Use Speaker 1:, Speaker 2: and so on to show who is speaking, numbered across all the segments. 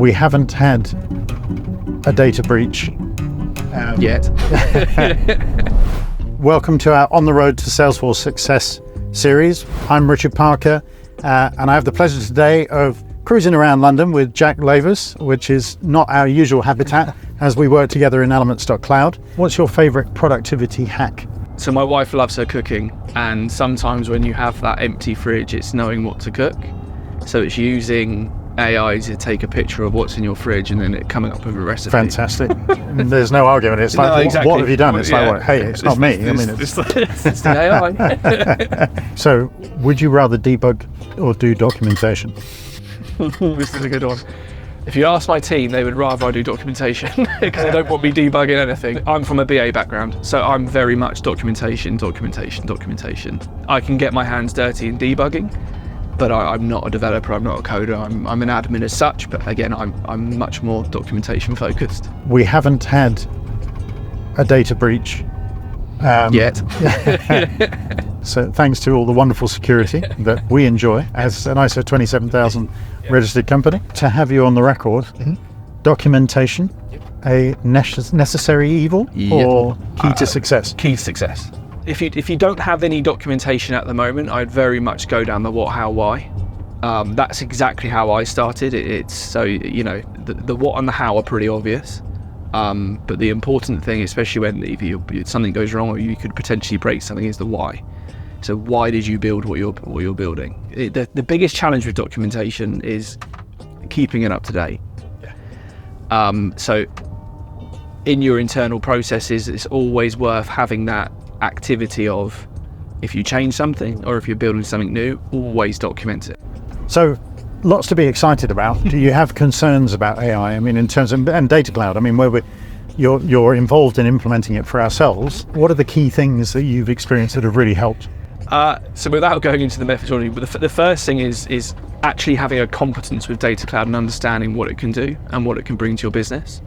Speaker 1: We haven't had a data breach
Speaker 2: yet.
Speaker 1: Welcome to our On the Road to Salesforce Success series. I'm Richard Parker, and I have the pleasure today of cruising around London with Jack Lavous, which is not our usual habitat as we work together in Elements.cloud. What's your favorite productivity hack?
Speaker 2: So my wife loves her cooking, and sometimes when you have that empty fridge, it's knowing what to cook. So it's using AI to take a picture of what's in your fridge and then it coming up with a recipe.
Speaker 1: Fantastic. There's no argument. It's like,
Speaker 2: No, exactly.
Speaker 1: What have you done? It's
Speaker 2: Yeah.
Speaker 1: like, hey, it's not me. I mean,
Speaker 2: it's the AI.
Speaker 1: So would you rather debug or do documentation?
Speaker 2: This is a good one. If you ask my team, they would rather I do documentation because they don't want me debugging anything. I'm from a BA background, so I'm very much documentation. I can get my hands dirty in debugging, but I'm not a developer, I'm not a coder, I'm an admin as such, but again, I'm much more documentation focused.
Speaker 1: We haven't had a data breach
Speaker 2: Yet.
Speaker 1: So thanks to all the wonderful security that we enjoy as an ISO 27000 registered company. To have you on the record, documentation, a necessary evil or key to success?
Speaker 2: Key to success. If you don't have any documentation at the moment, I'd very much go down the what, how, why. That's exactly how I started. It's so, you know, the what and the how are pretty obvious. But the important thing, especially when if something goes wrong or you could potentially break something, is the why. So why did you build what you're building? The biggest challenge with documentation is keeping it up to date. So in your internal processes, it's always worth having that activity of, if you change something or if you're building something new, always document it.
Speaker 1: So lots to be excited about. Do you have concerns about AI? I mean, in terms of, and data cloud, I mean, where you're involved in implementing it for ourselves. What are the key things that you've experienced that have really helped?
Speaker 2: So without going into the methodology, the first thing is actually having a competence with data cloud and understanding what it can do and what it can bring to your business.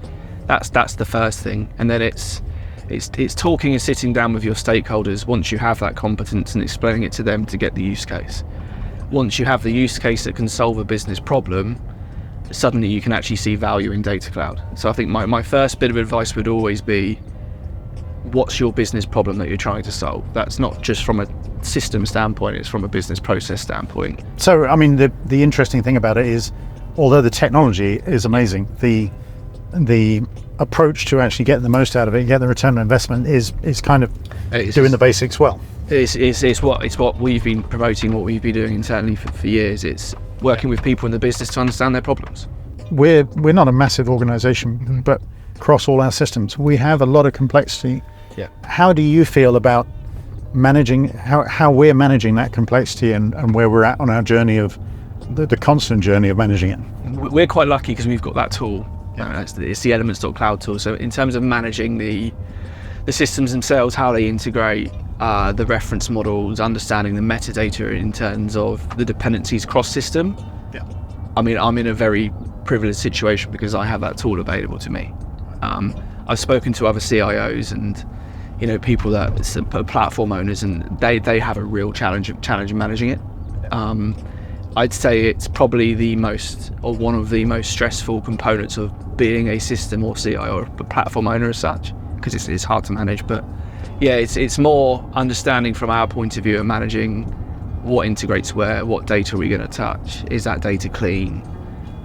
Speaker 2: That's the first thing. And then it's talking and sitting down with your stakeholders once you have that competence and explaining it to them to get the use case. Once you have the use case that can solve a business problem, suddenly you can actually see value in data cloud. So I think my first bit of advice would always be, what's your business problem that you're trying to solve? That's not just from a system standpoint, it's from a business process standpoint.
Speaker 1: So, I mean, the interesting thing about it is, although the technology is amazing, the approach to actually get the most out of it, get the return on investment is kind of doing the basics well.
Speaker 2: It's what we've been promoting, what we've been doing internally for years. It's working with people in the business to understand their problems.
Speaker 1: We're not a massive organization, but across all our systems, we have a lot of complexity.
Speaker 2: Yeah.
Speaker 1: How do you feel about managing, how we're managing that complexity and where we're at on our journey of the constant journey of managing it?
Speaker 2: We're quite lucky because we've got that tool. It's the Elements.cloud tool. So in terms of managing the systems themselves, how they integrate, the reference models, understanding the metadata in terms of the dependencies cross-system.
Speaker 1: Yeah.
Speaker 2: I mean, I'm in a very privileged situation because I have that tool available to me. I've spoken to other CIOs and, you know, people that platform owners, and they have a real challenge in managing it. I'd say it's probably one of the most stressful components of being a system or CIO or a platform owner as such, because it's hard to manage. But yeah, it's more understanding from our point of view and managing what integrates where, what data are we going to touch, is that data clean?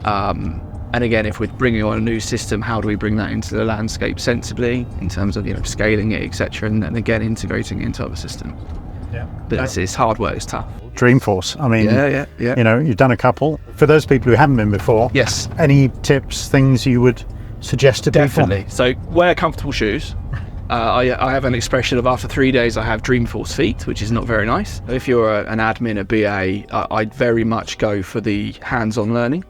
Speaker 2: And again, if we're bringing on a new system, how do we bring that into the landscape sensibly in terms of, you know, scaling it, etc., and then again integrating it into other systems.
Speaker 1: Yeah.
Speaker 2: But it's hard work, it's tough.
Speaker 1: Dreamforce, I mean,
Speaker 2: Yeah.
Speaker 1: you know, you've done a couple. For those people who haven't been before,
Speaker 2: Yes.
Speaker 1: any tips, things you would suggest to
Speaker 2: Definitely. So wear comfortable shoes. I have an expression of, after 3 days I have Dreamforce feet, which is not very nice. If you're an admin, a BA, I'd very much go for the hands-on learning.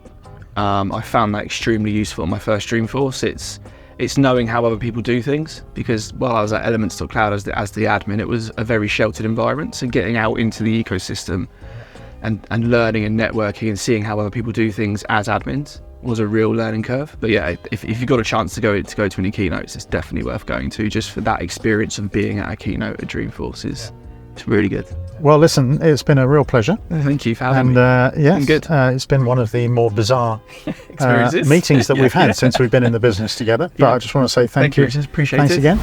Speaker 2: I found that extremely useful in my first Dreamforce. It's knowing how other people do things, because while I was at Elements.cloud as the admin, it was a very sheltered environment. So getting out into the ecosystem and learning and networking and seeing how other people do things as admins was a real learning curve. But yeah, if you've got a chance to go to any keynotes, it's definitely worth going to, just for that experience of being at a keynote at Dreamforce It's really good.
Speaker 1: Well, listen, it's been a real pleasure.
Speaker 2: Thank you for having
Speaker 1: And
Speaker 2: me.
Speaker 1: yes,
Speaker 2: Good.
Speaker 1: it's been one of the more bizarre
Speaker 2: Experiences.
Speaker 1: meetings that
Speaker 2: Yeah,
Speaker 1: we've had
Speaker 2: yeah.
Speaker 1: since we've been in the business together. But
Speaker 2: Yeah.
Speaker 1: I just want to say thank
Speaker 2: Thank
Speaker 1: you.
Speaker 2: you. Just appreciate
Speaker 1: Thanks
Speaker 2: it.
Speaker 1: again.